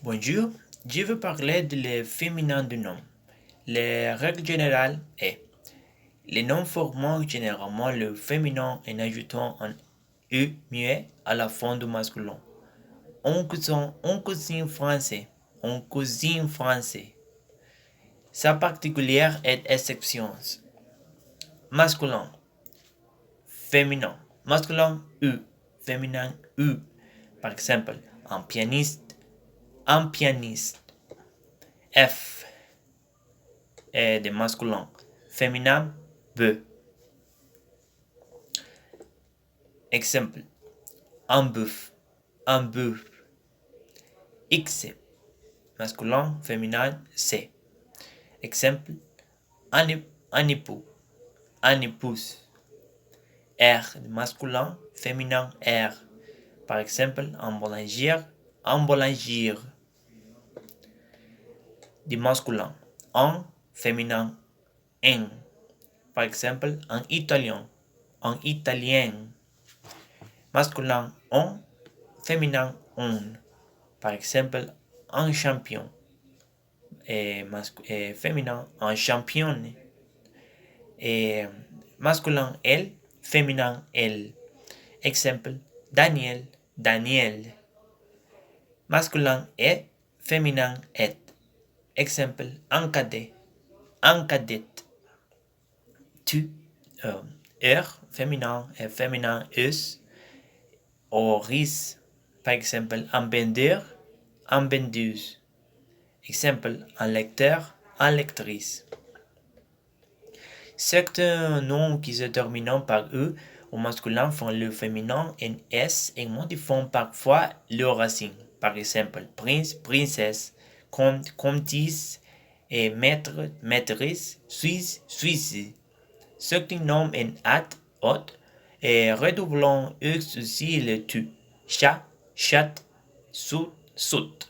Bonjour, je veux parler de le féminin du nom. La règle générale est les noms formant généralement le féminin en ajoutant un U muet à la fin du masculin. On cuisine français, on cuisine français. Sa particulière est exception. Masculin, féminin. Masculin U, féminin U. Par exemple, un pianiste, un pianiste. F est de masculin. Féminin B. Exemple, un bœuf, un bœuf. X, masculin, féminin C. Exemple, un époux, un épouse. R, masculin, féminin R. Par exemple, un boulanger, un boulanger. Du masculin, un féminin N. Par exemple, un italien, un italien. Masculin on, féminin on. Par exemple, un champion. Féminin un championne. Masculin elle, féminin elle. Exemple, Daniel, Daniel. Masculin est, féminin est. Exemple, un cadet, un cadette. Tu, féminin et féminin us. Oris, par exemple, un vendeur, un vendeuse. Exemple, un lecteur, un lectrice. Certains noms qui se terminent par E au masculin font le féminin en S et modifient parfois leur racine. Par exemple, prince, princesse, comte, comtesse, et maître, maîtresse, suisse, suisse. Certains noms en hâte, hôte, et redoublant aussi le tu. Chat, chatte, soute, soute.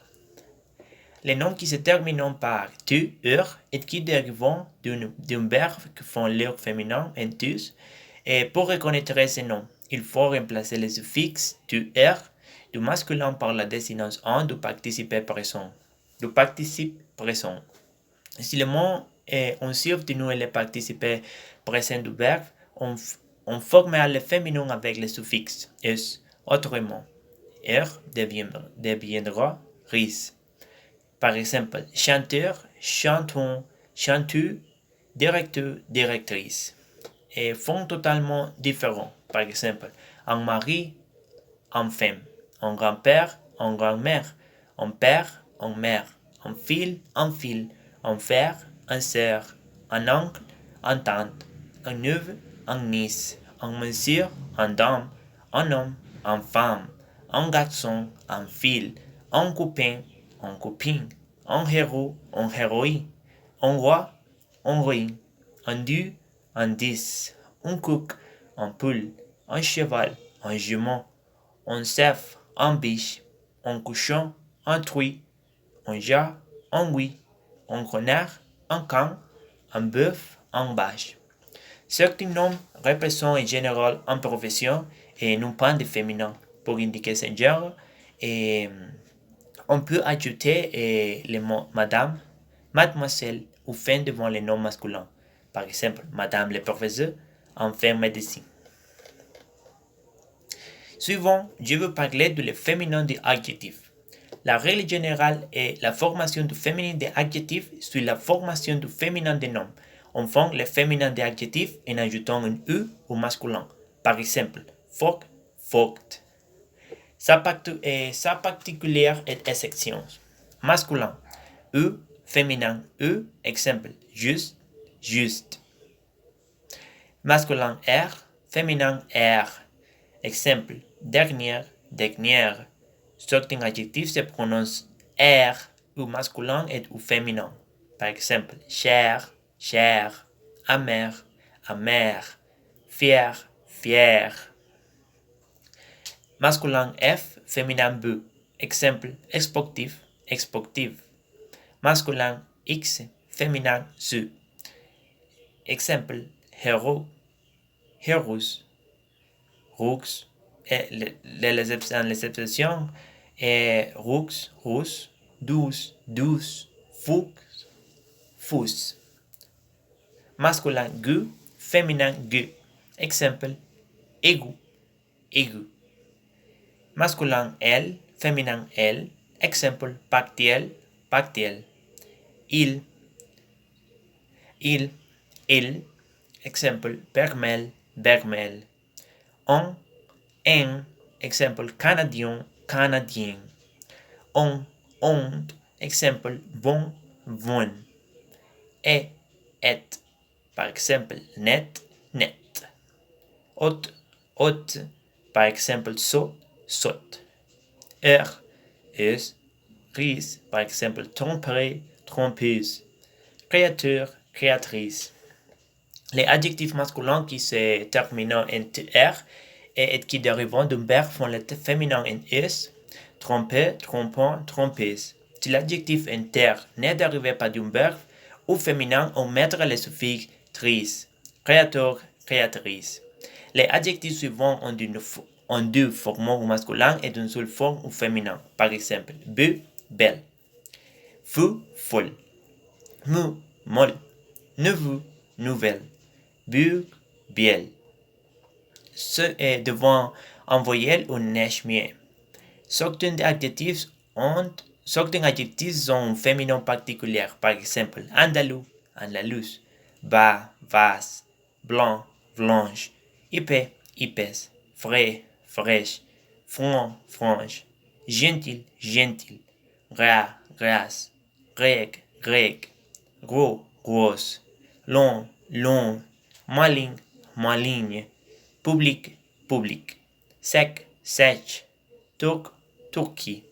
Les noms qui se terminent par tu, et qui dérivent d'un verbe qui font leur féminin en tus. Et pour reconnaître ces noms, il faut remplacer le suffixe tu, du masculin par la désinence en du participe présent. Du participe présent. Si le mot on substitue le participe présent du verbe, on formera le féminin avec le suffixe s. Autrement, deviendra ris. Par exemple, chanteur, chanton, chanteuse, directeur, directrice. Et font totalement différents. Par exemple, un mari, une femme, un grand-père, une grand-mère, un père, une mère, un fil, un fil, un frère, un sœur, un oncle, un tante, un neveu, un nièce, un monsieur, un dame, un homme, une femme, un garçon, un fille, un copain, un copine, un héros, un héroïne, un roi, un ruine, un dieu, un 10, un coq, un poule, un cheval, un jument, un cerf, un biche, un cochon, un truie, un rat, un oui, un renard, un can, un bœuf, un vache. Certains noms représentent en général une profession et non pas de féminin pour indiquer ce genre. Et on peut ajouter les mots madame, mademoiselle ou femme devant les noms masculins. Par exemple, madame le professeur, un femme médecin. Suivant, je veux parler de le féminin des adjectifs. La règle générale est la formation du féminin des adjectifs suit la formation du féminin des noms. On forme le féminin des adjectifs en ajoutant un U au masculin. Par exemple, phoque, phoque. Sa particulière est exception. Masculin, E, féminin, E, exemple, juste, juste. Masculin R, féminin R. Exemple, dernière, dernière. Certains adjectifs se prononcent R ou masculin et ou féminin. Par exemple, cher, cher, amer, amer, fier, fier. Masculin F, féminin B. Exemple, exportif, exportive. Masculin X, féminin SU. Exemple, héros, héros, roux. Les exceptions est roux, rousse, douce, douce, fuchs, fous. Masculin gu, féminin gu. Exemple, aigu, aigu. Masculin elle, féminin elle. Exemple, pactiel, pactiel. Il, il. Exemple, bermel, bermel. On, en. Exemple, canadien, canadien. On, exemple, bon, bon. Et, par exemple, net, net. Hôte, hôte, par exemple, saut, saute. Heure, rise, par exemple, tromperie, trompeuse. Créateur, créatrice. Les adjectifs masculins qui se terminent en -er et qui dérivent d'un verbe font le féminin en -es, tromper, trompant, trompeuse. Si l'adjectif en -er ne dérive pas d'un verbe, au féminin on mettra le suffixe -trise, créateur, créatrice. Les adjectifs suivants ont deux formes au masculin et d'une seule forme au féminin. Par exemple, beau, belle. Fou, folle. Mou, molle. Nouveau, nouvelle. Bug, biel. Ce est devant un voyelle ou nechmien. Certains adjectifs ont un féminin particulier. Par exemple, andalou, andalous. Bas, vas. Blanc, blanche. Épais, épaisse. Frais, fraîche. Franc, franche. Gentil, gentil. Gras, grasse. Grec, grec. Gros, grosse. Long, long. Maligne, maligne. Public, public. Sec, sèche. Turc, Turquie.